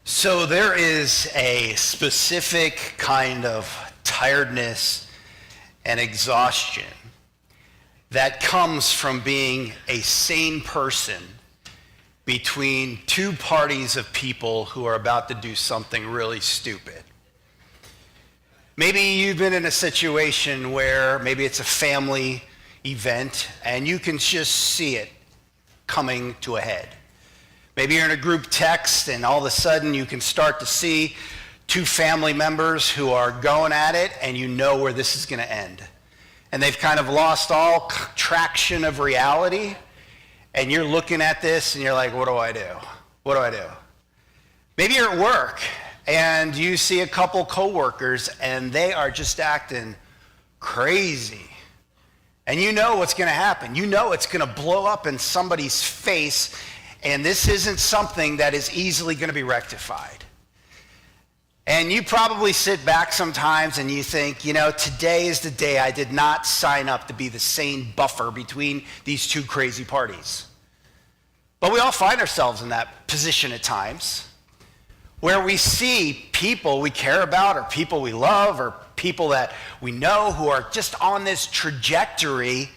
So there is a specific kind of tiredness and exhaustion that comes from being a sane person between two parties of people who are about to do something really stupid. Maybe you've been in a situation where maybe it's a family event and you can just see it coming to a head. Maybe you're in a group text and all of a sudden you can start to see two family members who are going at it and you know where this is going to end. And they've kind of lost all traction of reality and you're looking at this and you're like, what do I do? What do I do? Maybe you're at work and you see a couple coworkers and they are just acting crazy. And you know what's going to happen. You know it's going to blow up in somebody's face. And this isn't something that is easily going to be rectified. And you probably sit back sometimes and you think, today is the day I did not sign up to be the sane buffer between these two crazy parties. But we all find ourselves in that position at times where we see people we care about or people we love or people that we know who are just on this trajectory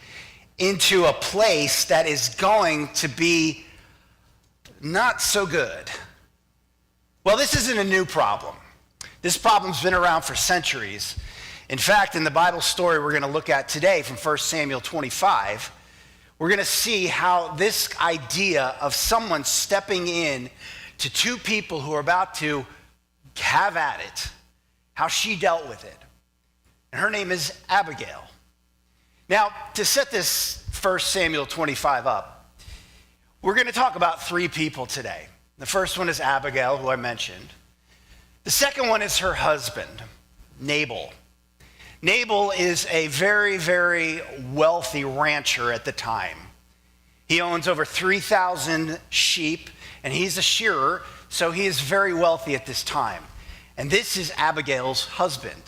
into a place that is going to be not so good. Well, this isn't a new problem. This problem's been around for centuries. In fact, in the Bible story we're going to look at today from 1 Samuel 25, we're going to see how this idea of someone stepping in to two people who are about to have at it, how she dealt with it. And her name is Abigail. Now, to set this 1 Samuel 25 up, we're going to talk about three people today. The first one is Abigail, who I mentioned. The second one is her husband, Nabal. Nabal is a very, very wealthy rancher at the time. He owns over 3,000 sheep, and he's a shearer, so he is very wealthy at this time. And this is Abigail's husband.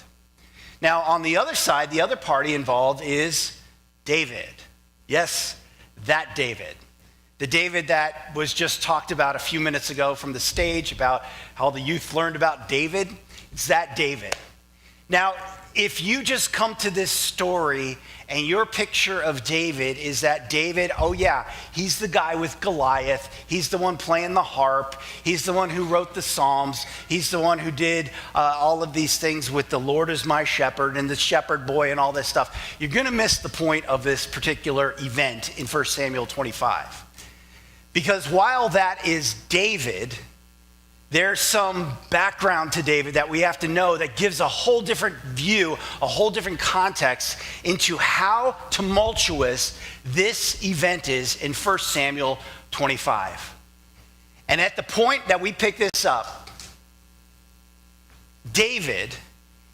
Now, on the other side, the other party involved is David. Yes, that David. The David that was just talked about a few minutes ago from the stage about how the youth learned about David. It's that David. Now, if you just come to this story and your picture of David is that David, oh yeah, he's the guy with Goliath. He's the one playing the harp. He's the one who wrote the Psalms. He's the one who did all of these things with the Lord is my shepherd and the shepherd boy and all this stuff. You're going to miss the point of this particular event in 1 Samuel 25. Because while that is David, there's some background to David that we have to know that gives a whole different view, a whole different context into how tumultuous this event is in 1 Samuel 25. And at the point that we pick this up, David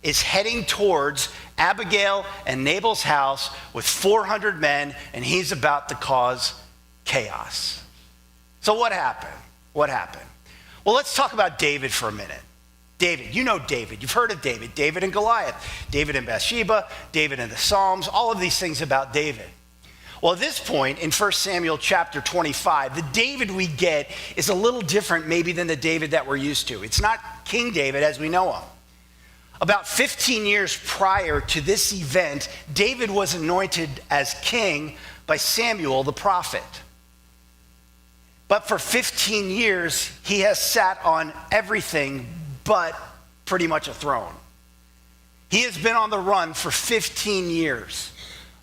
is heading towards Abigail and Nabal's house with 400 men, and he's about to cause chaos. So what happened? What happened? Well, let's talk about David for a minute. David, you know David. You've heard of David. David and Goliath. David and Bathsheba. David and the Psalms. All of these things about David. Well, at this point in 1 Samuel chapter 25, the David we get is a little different maybe than the David that we're used to. It's not King David as we know him. About 15 years prior to this event, David was anointed as king by Samuel the prophet. But for 15 years, he has sat on everything but pretty much a throne. He has been on the run for 15 years,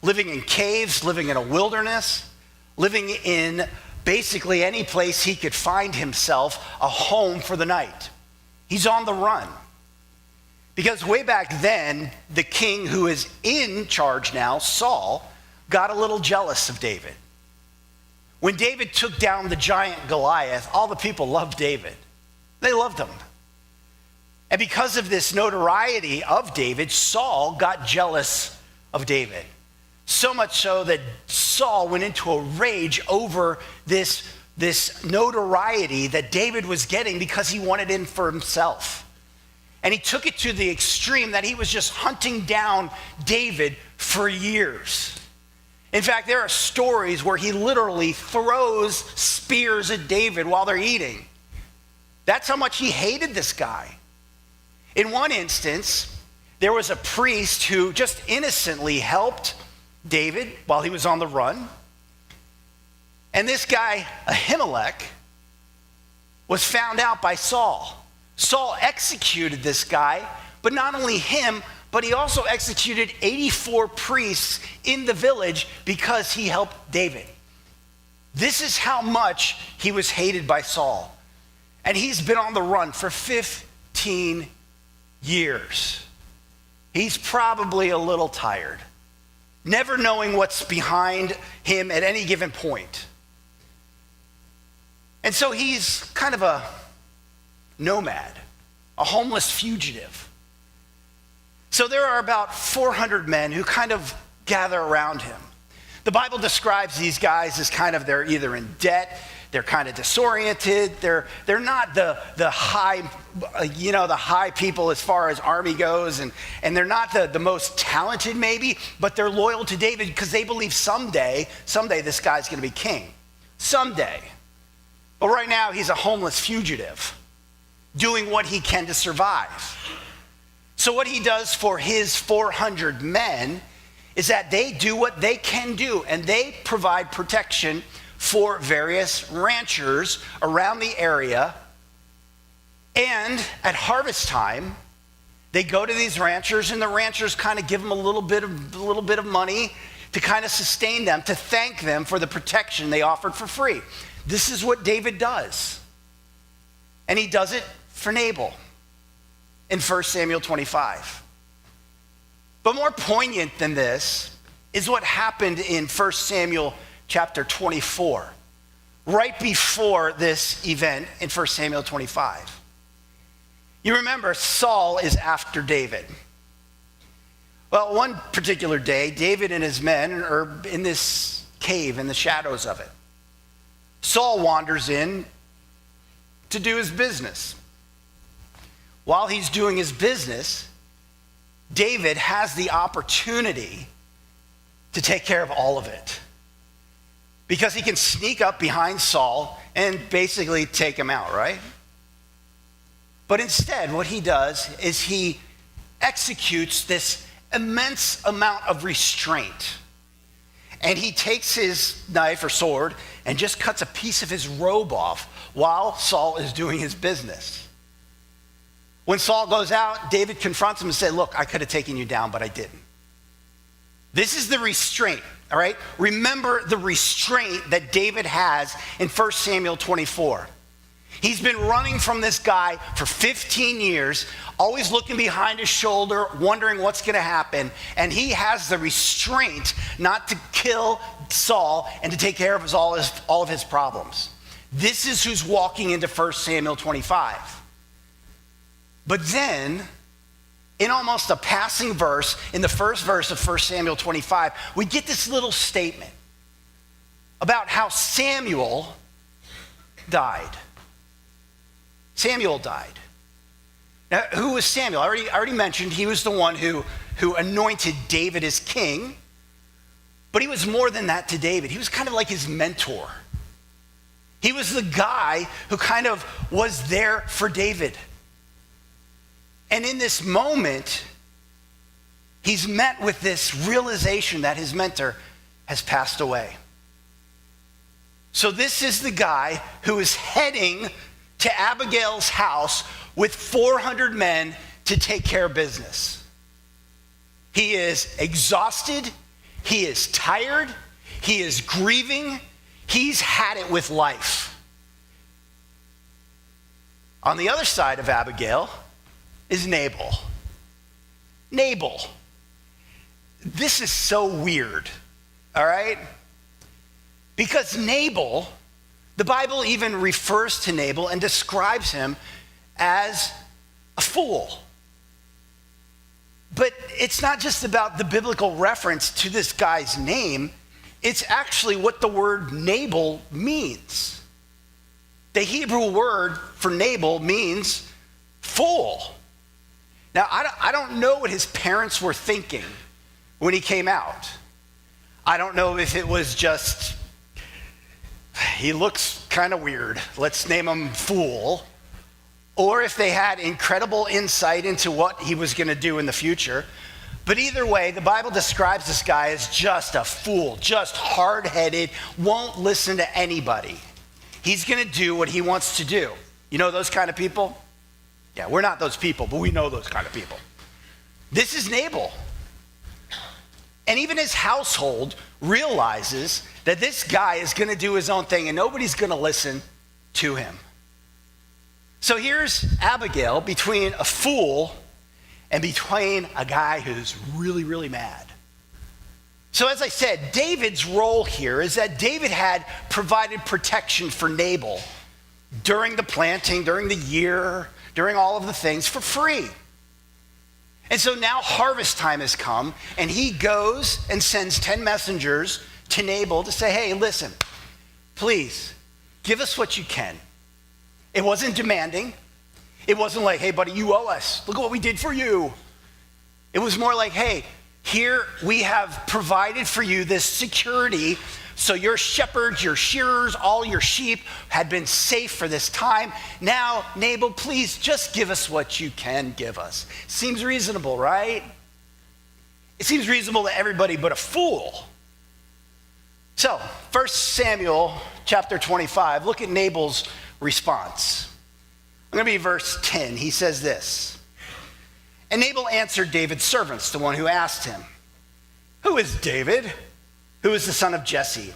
living in caves, living in a wilderness, living in basically any place he could find himself a home for the night. He's on the run. Because way back then, the king who is in charge now, Saul, got a little jealous of David. When David took down the giant Goliath, all the people loved David. They loved him. And because of this notoriety of David, Saul got jealous of David. So much so that Saul went into a rage over this notoriety that David was getting because he wanted it for himself. And he took it to the extreme that he was just hunting down David for years. In fact, there are stories where he literally throws spears at David while they're eating. That's how much he hated this guy. In one instance, there was a priest who just innocently helped David while he was on the run. And this guy, Ahimelech, was found out by Saul. Saul executed this guy, but not only him, but he also executed 84 priests in the village because he helped David. This is how much he was hated by Saul. And he's been on the run for 15 years. He's probably a little tired, never knowing what's behind him at any given point. And so he's kind of a nomad, a homeless fugitive. So there are about 400 men who kind of gather around him. The Bible describes these guys as kind of, they're either in debt, they're kind of disoriented, they're not the high, the high people as far as army goes, and they're not the most talented maybe, but they're loyal to David because they believe someday this guy's going to be king. Someday. But right now he's a homeless fugitive, doing what he can to survive. So what he does for his 400 men is that they do what they can do, and they provide protection for various ranchers around the area. And at harvest time, they go to these ranchers, and the ranchers kind of give them a little bit of money to kind of sustain them, to thank them for the protection they offered for free. This is what David does. And he does it for Nabal in 1 Samuel 25. But more poignant than this is what happened in 1 Samuel chapter 24, right before this event in 1 Samuel 25. You remember, Saul is after David. Well, one particular day, David and his men are in this cave in the shadows of it. Saul wanders in to do his business. While he's doing his business, David has the opportunity to take care of all of it, because he can sneak up behind Saul and basically take him out, right? But instead, what he does is he executes this immense amount of restraint. And he takes his knife or sword and just cuts a piece of his robe off while Saul is doing his business. When Saul goes out, David confronts him and says, look, I could have taken you down, but I didn't. This is the restraint, all right? Remember the restraint that David has in 1 Samuel 24. He's been running from this guy for 15 years, always looking behind his shoulder, wondering what's going to happen. And he has the restraint not to kill Saul and to take care of all of his problems. This is who's walking into 1 Samuel 25. But then, in almost a passing verse, in the first verse of 1 Samuel 25, we get this little statement about how Samuel died. Samuel died. Now, who was Samuel? I already mentioned he was the one who anointed David as king, but he was more than that to David. He was kind of like his mentor. He was the guy who kind of was there for David. And in this moment, he's met with this realization that his mentor has passed away. So this is the guy who is heading to Abigail's house with 400 men to take care of business. He is exhausted. He is tired. He is grieving. He's had it with life. On the other side of Abigail is Nabal. Nabal. This is so weird, all right? Because Nabal, the Bible even refers to Nabal and describes him as a fool. But it's not just about the biblical reference to this guy's name. It's actually what the word Nabal means. The Hebrew word for Nabal means fool. Now, I don't know what his parents were thinking when he came out. I don't know if it was just, he looks kind of weird, let's name him Fool, or if they had incredible insight into what he was going to do in the future. But either way, the Bible describes this guy as just a fool, just hard-headed, won't listen to anybody. He's going to do what he wants to do. You know those kind of people? Yeah, we're not those people, but we know those kind of people. This is Nabal. And even his household realizes that this guy is going to do his own thing and nobody's going to listen to him. So here's Abigail between a fool and between a guy who's really, really mad. So as I said, David's role here is that David had provided protection for Nabal during the planting, during the year, during all of the things for free. And so now harvest time has come, and he goes and sends 10 messengers to Nabal to say, hey, listen, please, give us what you can. It wasn't demanding. It wasn't like, hey, buddy, you owe us. Look at what we did for you. It was more like, hey, here we have provided for you this security so your shepherds, your shearers, all your sheep had been safe for this time. Now, Nabal, please just give us what you can give us. Seems reasonable, right? It seems reasonable to everybody but a fool. So, 1 Samuel chapter 25, look at Nabal's response. I'm going to be verse 10. He says this. And Nabal answered David's servants, the one who asked him, who is David? Who is the son of Jesse?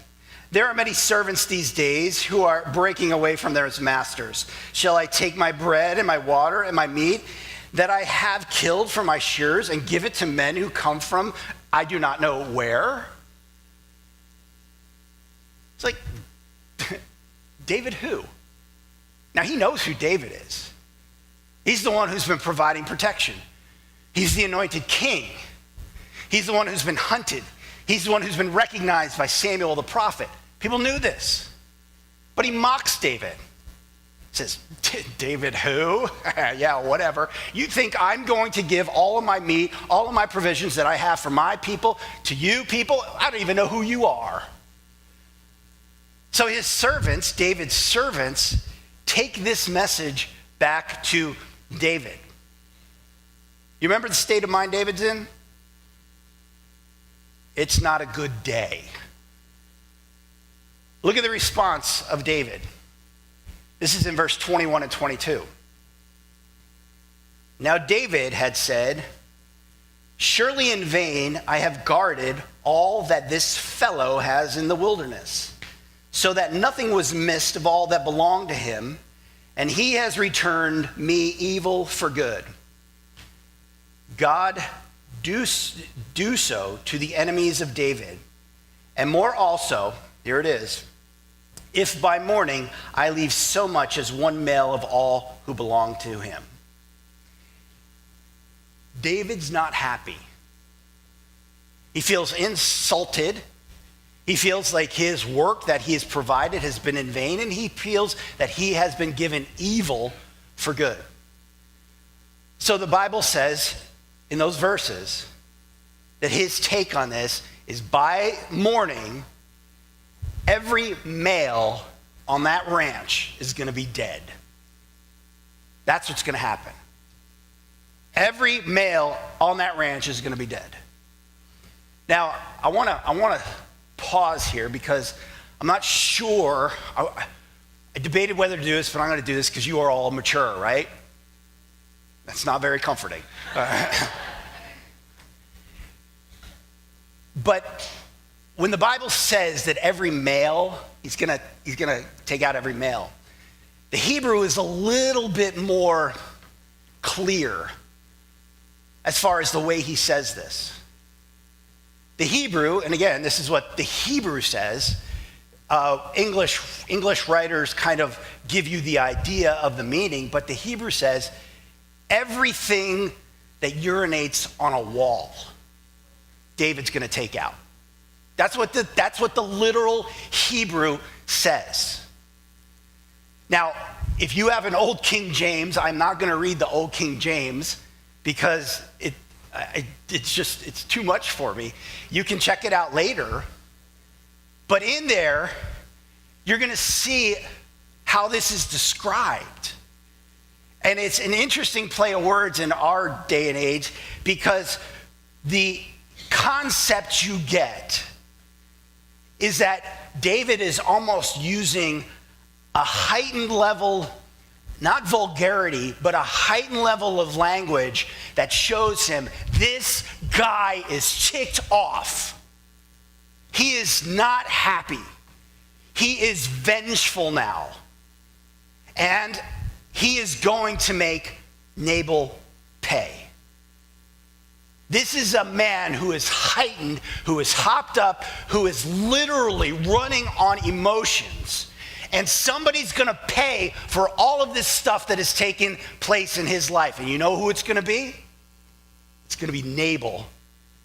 There are many servants these days who are breaking away from their masters. Shall I take my bread and my water and my meat that I have killed for my shearers and give it to men who come from I do not know where? It's like, David who? Now he knows who David is. He's the one who's been providing protection. He's the anointed king. He's the one who's been hunted. He's the one who's been recognized by Samuel the prophet. People knew this. But he mocks David. He says, David who? Yeah, whatever. You think I'm going to give all of my meat, all of my provisions that I have for my people to you people? I don't even know who you are. So his servants, David's servants, take this message back to David. You remember the state of mind David's in? It's not a good day. Look at the response of David. This is in verse 21 and 22. Now David had said, surely in vain I have guarded all that this fellow has in the wilderness, so that nothing was missed of all that belonged to him, and he has returned me evil for good. God, do so to the enemies of David, and more also, here it is, if by morning I leave so much as one male of all who belong to him. David's not happy. He feels insulted. He feels like his work that he has provided has been in vain, and he feels that he has been given evil for good. So the Bible says in those verses that his take on this is by morning, every male on that ranch is going to be dead. That's what's going to happen. Every male on that ranch is going to be dead. Now, I want to pause here because I'm not sure. I debated whether to do this, but I'm going to do this because you are all mature, right? That's not very comforting. But when the Bible says that every male, he's gonna take out every male, the Hebrew is a little bit more clear as far as the way he says this. The Hebrew, and again, this is what the Hebrew says. English writers kind of give you the idea of the meaning, but the Hebrew says everything that urinates on a wall, David's going to take out. That's what the literal Hebrew says. Now, if you have an old King James, I'm not going to read the old King James because it's too much for me. You can check it out later. But in there, you're going to see how this is described. And it's an interesting play of words in our day and age because the concept you get is that David is almost using a heightened level, not vulgarity, but a heightened level of language that shows him this guy is ticked off. He is not happy. He is vengeful now. And he is going to make Nabal pay. This is a man who is heightened, who is hopped up, who is literally running on emotions. And somebody's going to pay for all of this stuff that has taken place in his life. And you know who it's going to be? It's going to be Nabal.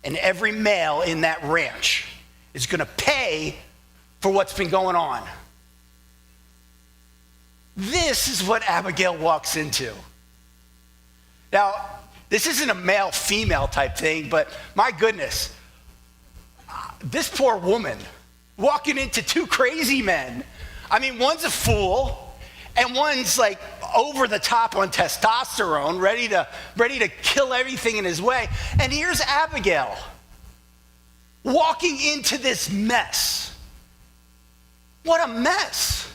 And every male in that ranch is going to pay for what's been going on. This is what Abigail walks into. Now, this isn't a male-female type thing, but my goodness, this poor woman walking into two crazy men. I mean, one's a fool, and one's like over the top on testosterone, ready to kill everything in his way. And here's Abigail walking into this mess. What a mess.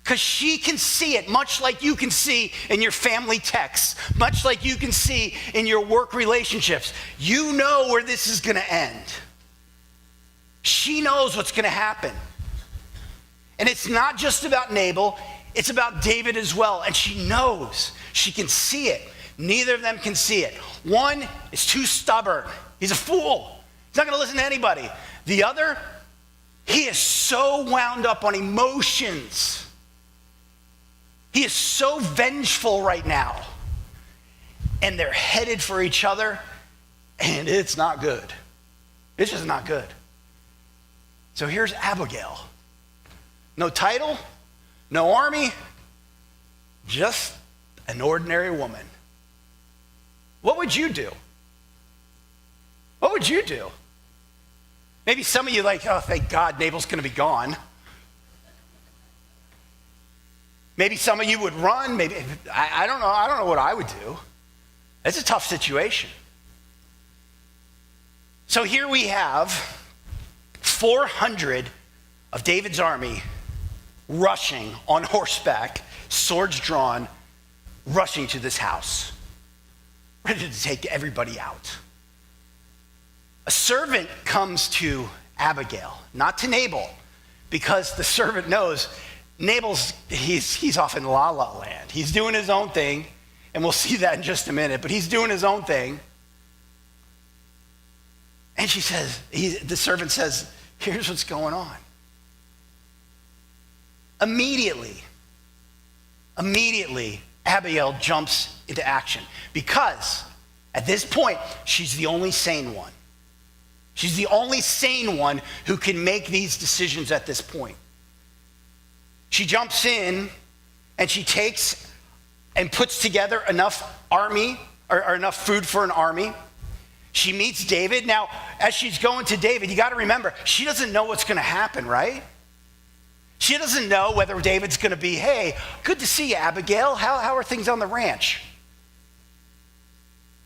Because she can see it, much like you can see in your family texts, much like you can see in your work relationships. You know where this is going to end. She knows what's going to happen. And it's not just about Nabal, it's about David as well. And she knows, she can see it. Neither of them can see it. One is too stubborn. He's a fool. He's not going to listen to anybody. The other, he is so wound up on emotions. He is so vengeful right now. And they're headed for each other, and it's not good. It's just not good. So here's Abigail. No title, no army, just an ordinary woman. What would you do? What would you do? Maybe some of you like, oh, thank God Nabal's going to be gone. Maybe some of you would run. Maybe, I don't know. I don't know what I would do. It's a tough situation. So here we have 400 of David's army rushing on horseback, swords drawn, rushing to this house, ready to take everybody out. A servant comes to Abigail, not to Nabal, because the servant knows Nabal's, he's off in la la land. He's doing his own thing, and we'll see that in just a minute, but he's doing his own thing. And she says, the servant says, here's what's going on. Immediately, Abigail jumps into action because at this point, she's the only sane one. She's the only sane one who can make these decisions at this point. She jumps in and she takes and puts together enough army or enough food for an army. She meets David. Now, as she's going to David, you got to remember, she doesn't know what's going to happen, right? She doesn't know whether David's going to be, hey, good to see you, Abigail. How are things on the ranch?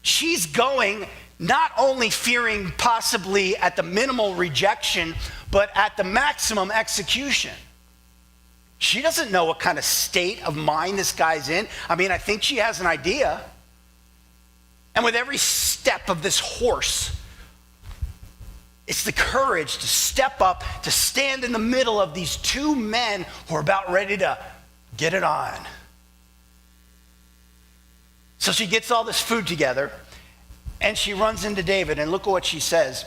She's going not only fearing possibly at the minimal rejection, but at the maximum execution. She doesn't know what kind of state of mind this guy's in. I mean, I think she has an idea. And with every step of this horse, it's the courage to step up, to stand in the middle of these two men who are about ready to get it on. So she gets all this food together, and she runs into David, and look at what she says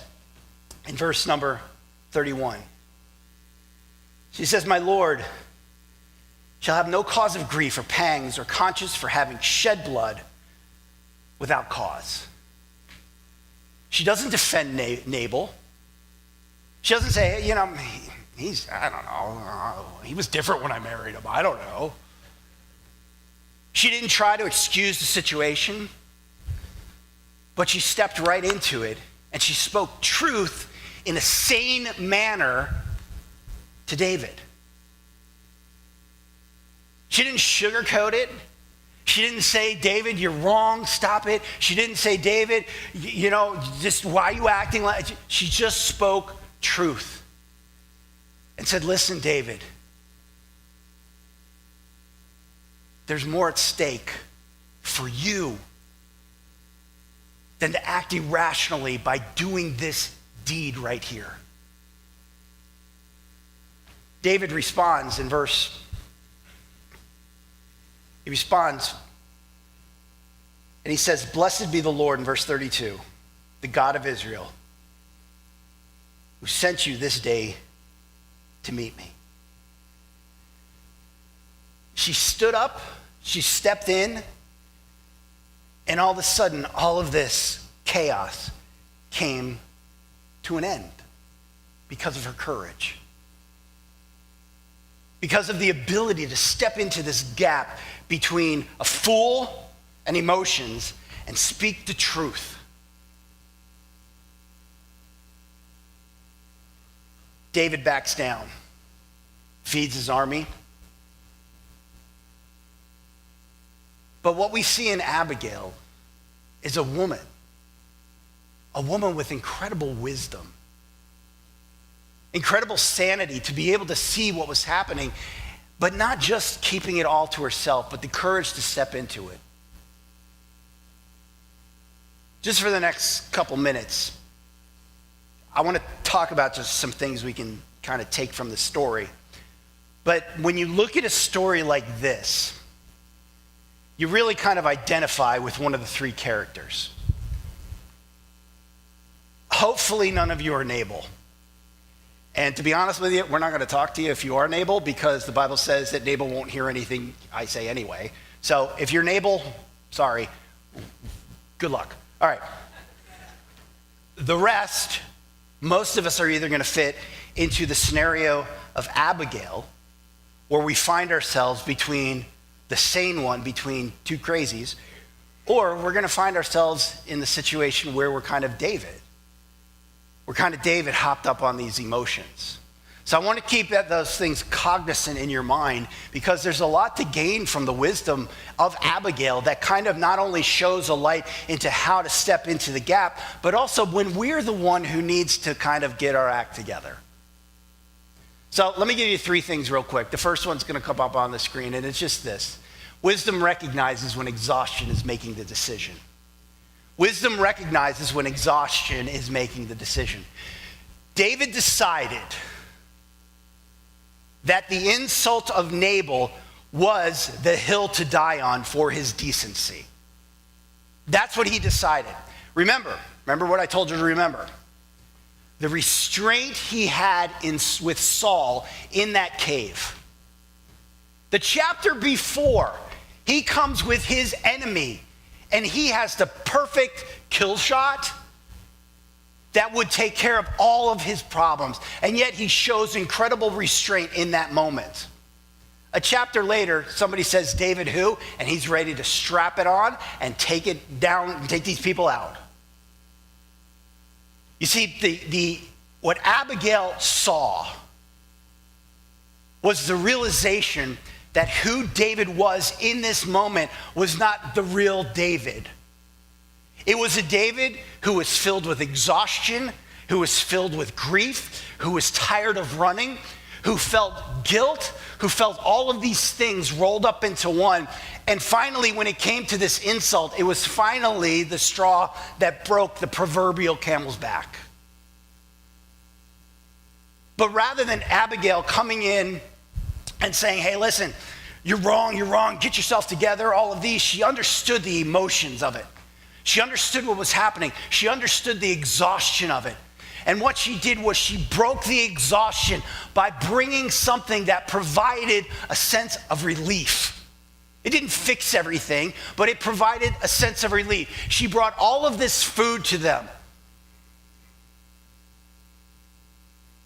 in verse number 31. She says, "My Lord shall have no cause of grief or pangs or conscience for having shed blood without cause." She doesn't defend Nabal. She doesn't say, you know, I don't know, he was different when I married him. I don't know. She didn't try to excuse the situation, but she stepped right into it, and she spoke truth in a sane manner to David. She didn't sugarcoat it. She didn't say, David, you're wrong, stop it. She didn't say, David, just why are you acting like... She just spoke truth and said, listen, David, there's more at stake for you than to act irrationally by doing this deed right here. David responds in he responds and he says, blessed be the Lord in verse 32, the God of Israel, who sent you this day to meet me. She stood up, she stepped in, and all of a sudden, all of this chaos came to an end because of her courage. Because of the ability to step into this gap between a fool and emotions and speak the truth. David backs down, feeds his army. But what we see in Abigail is a woman with incredible wisdom, incredible sanity to be able to see what was happening, but not just keeping it all to herself, but the courage to step into it. Just for the next couple minutes, I want to talk about just some things we can kind of take from the story. But when you look at a story like this, you really kind of identify with one of the three characters. Hopefully none of you are Nabal. And to be honest with you, we're not going to talk to you if you are Nabal, because the Bible says that Nabal won't hear anything I say anyway. So if you're Nabal, sorry, good luck. All right. The rest, most of us are either going to fit into the scenario of Abigail, where we find ourselves between the sane one, between two crazies, or we're going to find ourselves in the situation where we're kind of David. We're kind of David hopped up on these emotions. So I want to keep those things cognizant in your mind, because there's a lot to gain from the wisdom of Abigail that kind of not only shows a light into how to step into the gap, but also when we're the one who needs to kind of get our act together. So let me give you three things real quick. The first one's going to come up on the screen, and it's just this. Wisdom recognizes when exhaustion is making the decision. Wisdom recognizes when exhaustion is making the decision. David decided that the insult of Nabal was the hill to die on for his decency. That's what he decided. Remember what I told you to remember. The restraint he had with Saul in that cave. The chapter before, he comes with his enemy, and he has the perfect kill shot that would take care of all of his problems. And yet he shows incredible restraint in that moment. A chapter later, somebody says, David who? And he's ready to strap it on and take it down and take these people out. You see, what Abigail saw was the realization that who David was in this moment was not the real David. It was a David who was filled with exhaustion, who was filled with grief, who was tired of running, who felt guilt, who felt all of these things rolled up into one. And finally, when it came to this insult, it was finally the straw that broke the proverbial camel's back. But rather than Abigail coming in and saying, hey, listen, you're wrong, get yourself together, all of these, she understood the emotions of it. She understood what was happening. She understood the exhaustion of it. And what she did was she broke the exhaustion by bringing something that provided a sense of relief. It didn't fix everything, but it provided a sense of relief. She brought all of this food to them.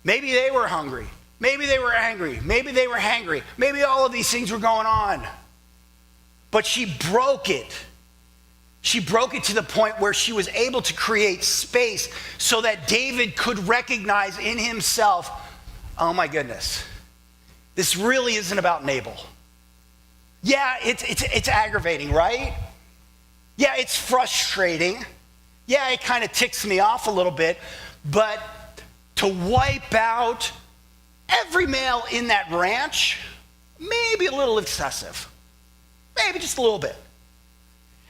Maybe they were hungry. Maybe they were angry. Maybe they were hangry. Maybe all of these things were going on. But she broke it. She broke it to the point where she was able to create space so that David could recognize in himself, oh my goodness, this really isn't about Nabal. Yeah, it's aggravating, right? Yeah, it's frustrating. Yeah, it kind of ticks me off a little bit, but to wipe out every male in that ranch, maybe a little excessive. Maybe just a little bit.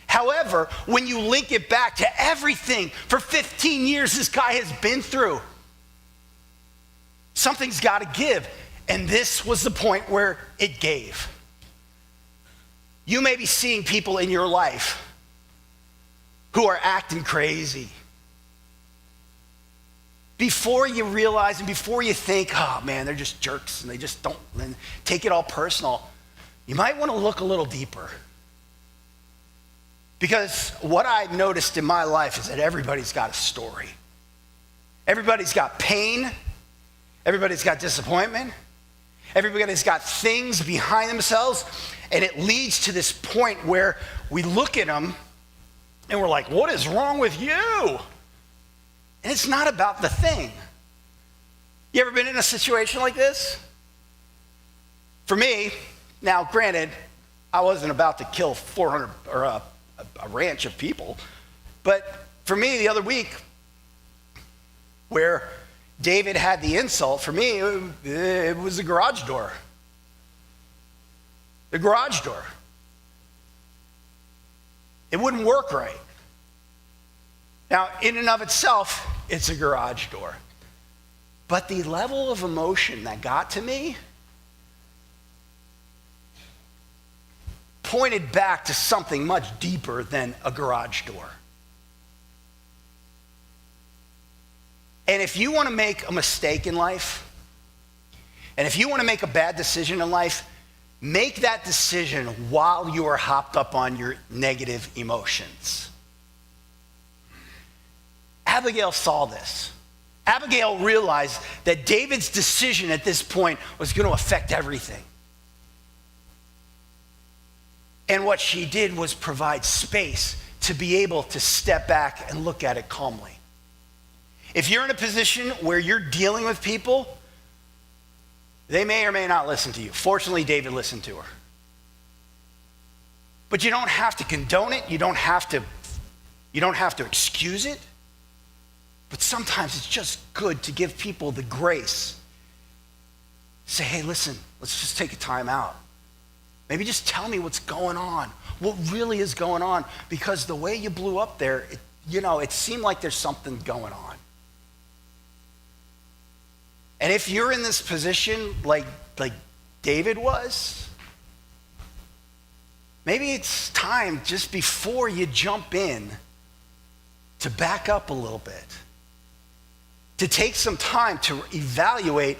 However, when you link it back to everything for 15 years this guy has been through, something's got to give. And this was the point where it gave. You may be seeing people in your life who are acting crazy. Before you realize and before you think, oh man, they're just jerks and they just don't take it all personal, you might want to look a little deeper. Because what I've noticed in my life is that everybody's got a story. Everybody's got pain. Everybody's got disappointment. Everybody's got things behind themselves. And it leads to this point where we look at them and we're like, what is wrong with you? And it's not about the thing. You ever been in a situation like this? For me, now granted, I wasn't about to kill 400 or a ranch of people, but for me the other week, where David had the insult, for me it was the garage door. The garage door. It wouldn't work right. Now, in and of itself, it's a garage door. But the level of emotion that got to me pointed back to something much deeper than a garage door. And if you want to make a mistake in life, and if you want to make a bad decision in life, make that decision while you are hopped up on your negative emotions. Abigail saw this. Abigail realized that David's decision at this point was going to affect everything. And what she did was provide space to be able to step back and look at it calmly. If you're in a position where you're dealing with people, they may or may not listen to you. Fortunately, David listened to her. But you don't have to condone it. You don't have to excuse it. But sometimes it's just good to give people the grace. Say, hey, listen, let's just take a time out. Maybe just tell me what's going on, what really is going on, because the way you blew up there, it seemed like there's something going on. And if you're in this position like David was, maybe it's time just before you jump in to back up a little bit, to take some time to evaluate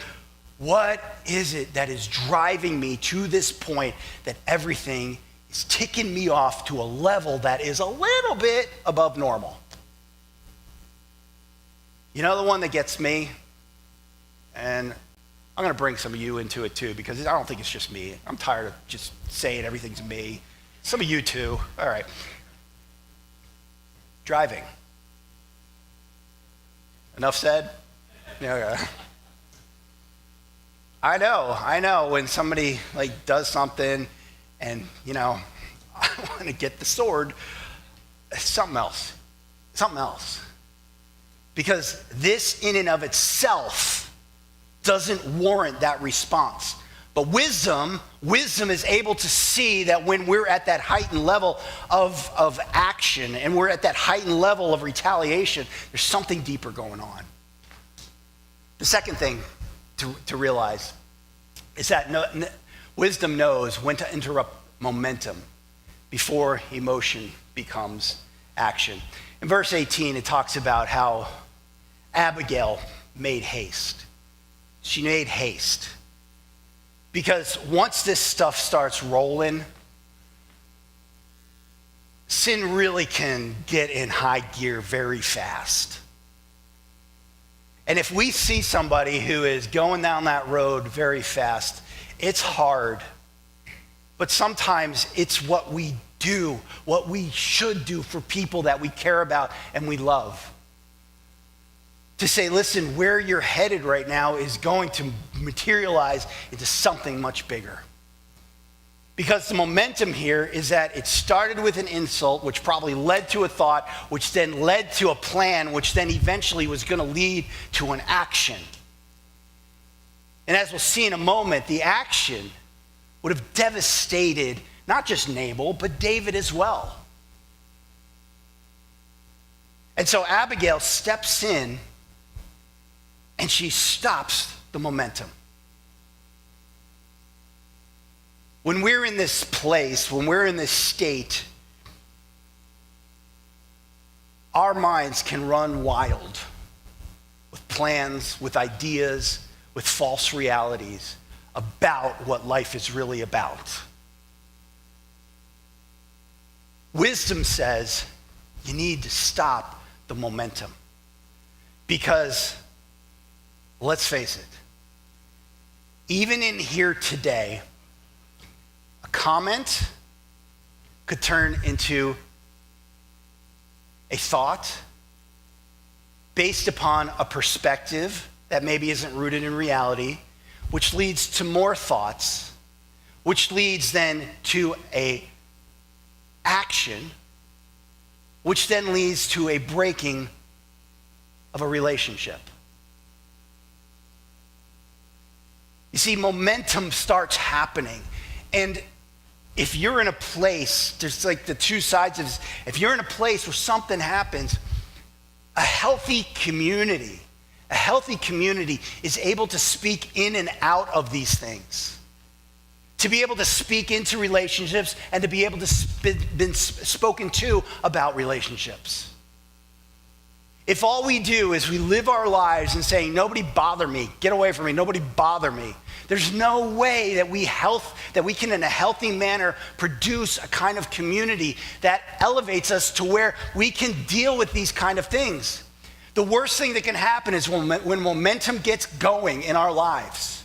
what is it that is driving me to this point that everything is ticking me off to a level that is a little bit above normal. You know the one that gets me? And I'm going to bring some of you into it too, because I don't think it's just me. I'm tired of just saying everything's me. Some of you too. All right. Driving. Enough said? Yeah. I know when somebody does something and, I want to get the sword, it's something else. Because this in and of itself doesn't warrant that response. But wisdom is able to see that when we're at that heightened level of action and we're at that heightened level of retaliation, there's something deeper going on. The second thing to realize is that wisdom knows when to interrupt momentum before emotion becomes action. In verse 18, it talks about how Abigail made haste. She made haste. Because once this stuff starts rolling, sin really can get in high gear very fast. And if we see somebody who is going down that road very fast, it's hard. But sometimes it's what we do, what we should do for people that we care about and we love. To say, listen, where you're headed right now is going to materialize into something much bigger. Because the momentum here is that it started with an insult, which probably led to a thought, which then led to a plan, which then eventually was going to lead to an action. And as we'll see in a moment, the action would have devastated not just Nabal, but David as well. And so Abigail steps in and she stops the momentum. When we're in this place, when we're in this state, our minds can run wild with plans, with ideas, with false realities about what life is really about. Wisdom says you need to stop the momentum because, let's face it, even in here today, a comment could turn into a thought based upon a perspective that maybe isn't rooted in reality, which leads to more thoughts, which leads then to a action, which then leads to a breaking of a relationship. You see, momentum starts happening. And if you're in a place, there's like the two sides of this. If you're in a place where something happens, a healthy community is able to speak in and out of these things. To be able to speak into relationships and to be able to be spoken to about relationships. If all we do is we live our lives and saying, nobody bother me, get away from me, nobody bother me, there's no way that we can in a healthy manner produce a kind of community that elevates us to where we can deal with these kind of things. The worst thing that can happen is when momentum gets going in our lives,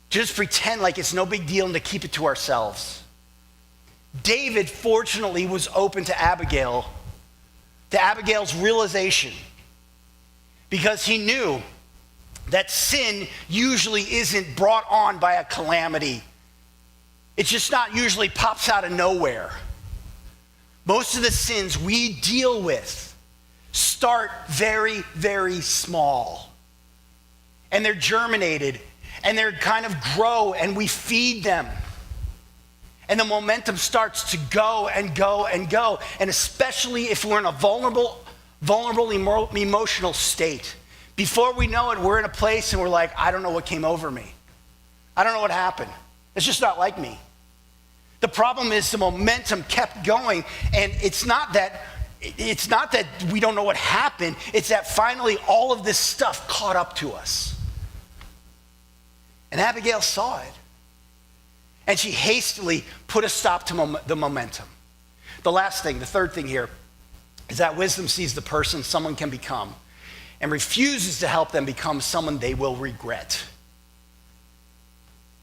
just pretend like it's no big deal and to keep it to ourselves. David, fortunately, was open to Abigail's realization, because he knew that sin usually isn't brought on by a calamity. It's just not usually pops out of nowhere. Most of the sins we deal with start very, very small. And they're germinated, and they're kind of grow, and we feed them. And the momentum starts to go and go and go. And especially if we're in a vulnerable emotional state. Before we know it, we're in a place and we're like, I don't know what came over me. I don't know what happened. It's just not like me. The problem is the momentum kept going, and it's not that we don't know what happened. It's that finally all of this stuff caught up to us. And Abigail saw it. And she hastily put a stop to the momentum. The third thing here, is that wisdom sees the person someone can become and refuses to help them become someone they will regret.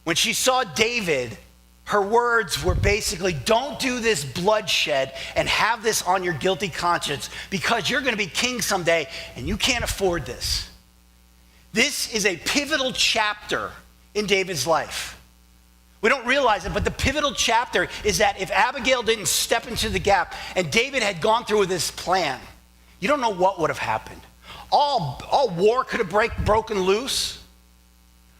When she saw David, her words were basically, don't do this bloodshed and have this on your guilty conscience, because you're going to be king someday and you can't afford this. This is a pivotal chapter in David's life. We don't realize it, but the pivotal chapter is that if Abigail didn't step into the gap and David had gone through with this plan, you don't know what would have happened. All war could have broken loose.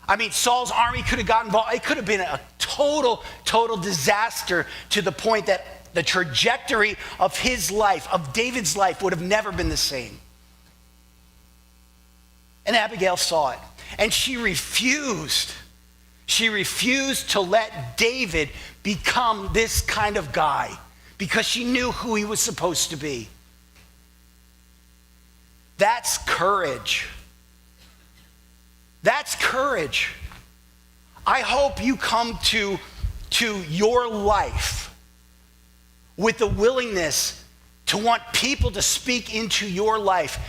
I mean, Saul's army could have gotten involved. It could have been a total disaster, to the point that the trajectory of his life, of David's life, would have never been the same. And Abigail saw it, and she refused. She refused to let David become this kind of guy, because she knew who he was supposed to be. That's courage. That's courage. I hope you come to your life with the willingness to want people to speak into your life,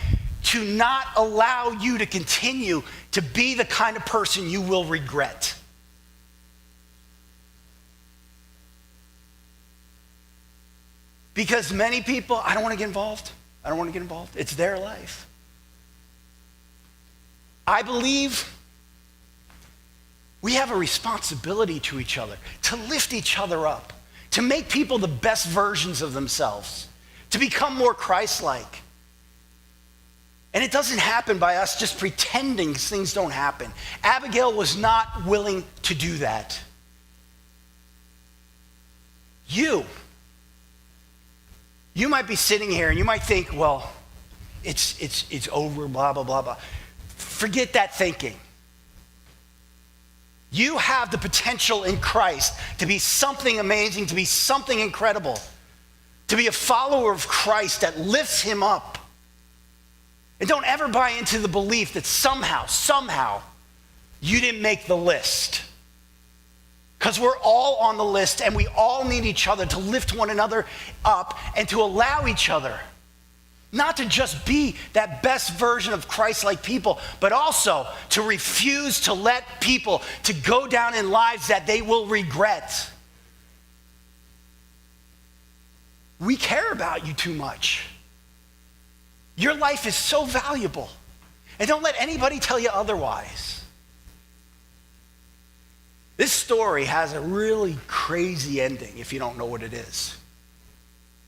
to not allow you to continue to be the kind of person you will regret. Because many people, I don't want to get involved. I don't want to get involved. It's their life. I believe We have a responsibility to each other, to lift each other up, to make people the best versions of themselves, to become more Christ-like. And it doesn't happen by us just pretending things don't happen. Abigail was not willing to do that. You might be sitting here and you might think, well, it's over, blah, blah, blah, blah. Forget that thinking. You have the potential in Christ to be something amazing, to be something incredible, to be a follower of Christ that lifts him up. And don't ever buy into the belief that somehow, you didn't make the list. Because we're all on the list and we all need each other to lift one another up and to allow each other not to just be that best version of Christ-like people, but also to refuse to let people to go down in lives that they will regret. We care about you too much. Your life is so valuable. And don't let anybody tell you otherwise. This story has a really crazy ending if you don't know what it is.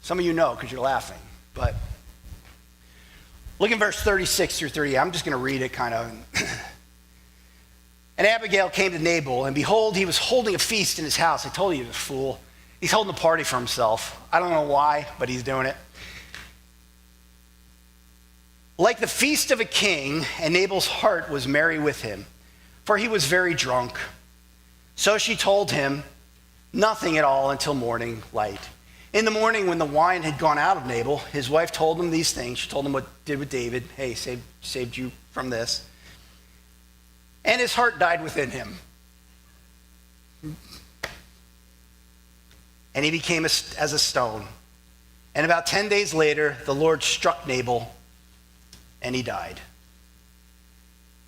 Some of you know because you're laughing, but look in verse 36 through 30. I'm just going to read it kind of. And Abigail came to Nabal, and behold, he was holding a feast in his house. I told you he was a fool. He's holding a party for himself. I don't know why, but he's doing it. Like the feast of a king, and Nabal's heart was merry with him, for he was very drunk. So she told him nothing at all until morning light. In the morning, when the wine had gone out of Nabal, his wife told him these things. She told him what did with David. Hey, saved you from this. And his heart died within him. And he became as a stone. And about 10 days later, the Lord struck Nabal, and he died.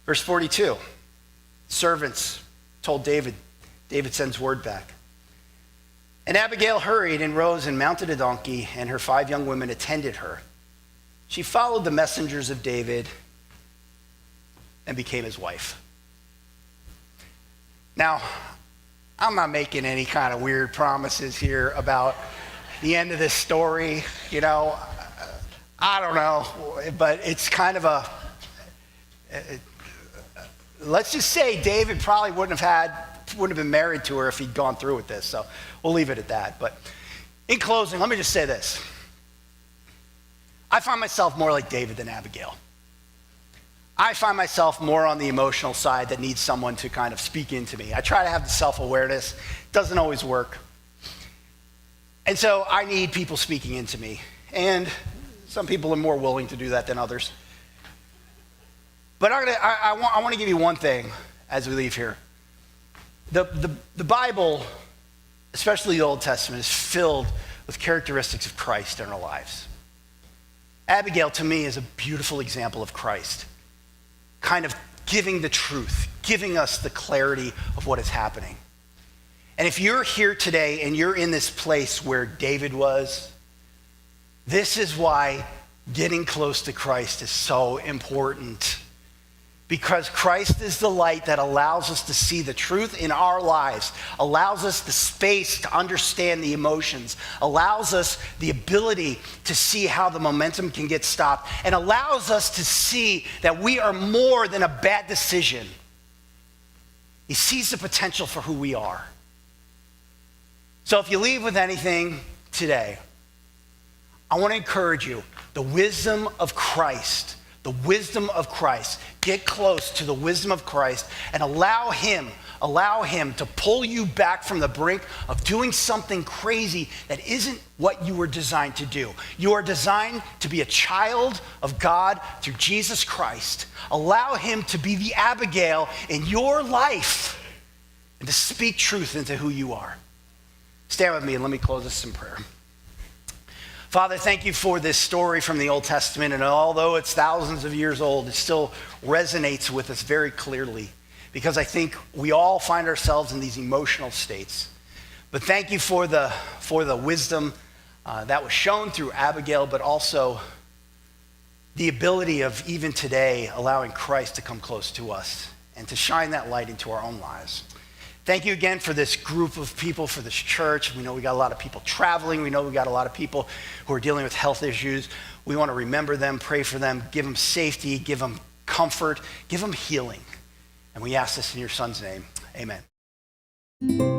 Verse 42, servants told David. David sends word back. And Abigail hurried and rose and mounted a donkey, and her 5 young women attended her. She followed the messengers of David and became his wife. Now, I'm not making any kind of weird promises here about the end of this story, you know. I don't know, but it's kind of let's just say David probably wouldn't have been married to her if he'd gone through with this, so we'll leave it at that. But in closing, let me just say this. I find myself more like David than Abigail. I find myself more on the emotional side that needs someone to kind of speak into me. I try to have the self-awareness. Doesn't always work. And so I need people speaking into me. And some people are more willing to do that than others. But I want to give you one thing as we leave here. The Bible, especially the Old Testament, is filled with characteristics of Christ in our lives. Abigail, to me, is a beautiful example of Christ, kind of giving the truth, giving us the clarity of what is happening. And if you're here today and you're in this place where David was, this is why getting close to Christ is so important. Because Christ is the light that allows us to see the truth in our lives, allows us the space to understand the emotions, allows us the ability to see how the momentum can get stopped, and allows us to see that we are more than a bad decision. He sees the potential for who we are. So if you leave with anything today, I want to encourage you, the wisdom of Christ. The wisdom of Christ. Get close to the wisdom of Christ and allow him to pull you back from the brink of doing something crazy that isn't what you were designed to do. You are designed to be a child of God through Jesus Christ. Allow him to be the Abigail in your life and to speak truth into who you are. Stand with me and let me close this in prayer. Father, thank you for this story from the Old Testament, and although it's thousands of years old, it still resonates with us very clearly because I think we all find ourselves in these emotional states. But thank you for the wisdom that was shown through Abigail, but also the ability of even today allowing Christ to come close to us and to shine that light into our own lives. Thank you again for this group of people, for this church. We know we got a lot of people traveling. We know we got a lot of people who are dealing with health issues. We want to remember them, pray for them, give them safety, give them comfort, give them healing. And we ask this in your son's name. Amen.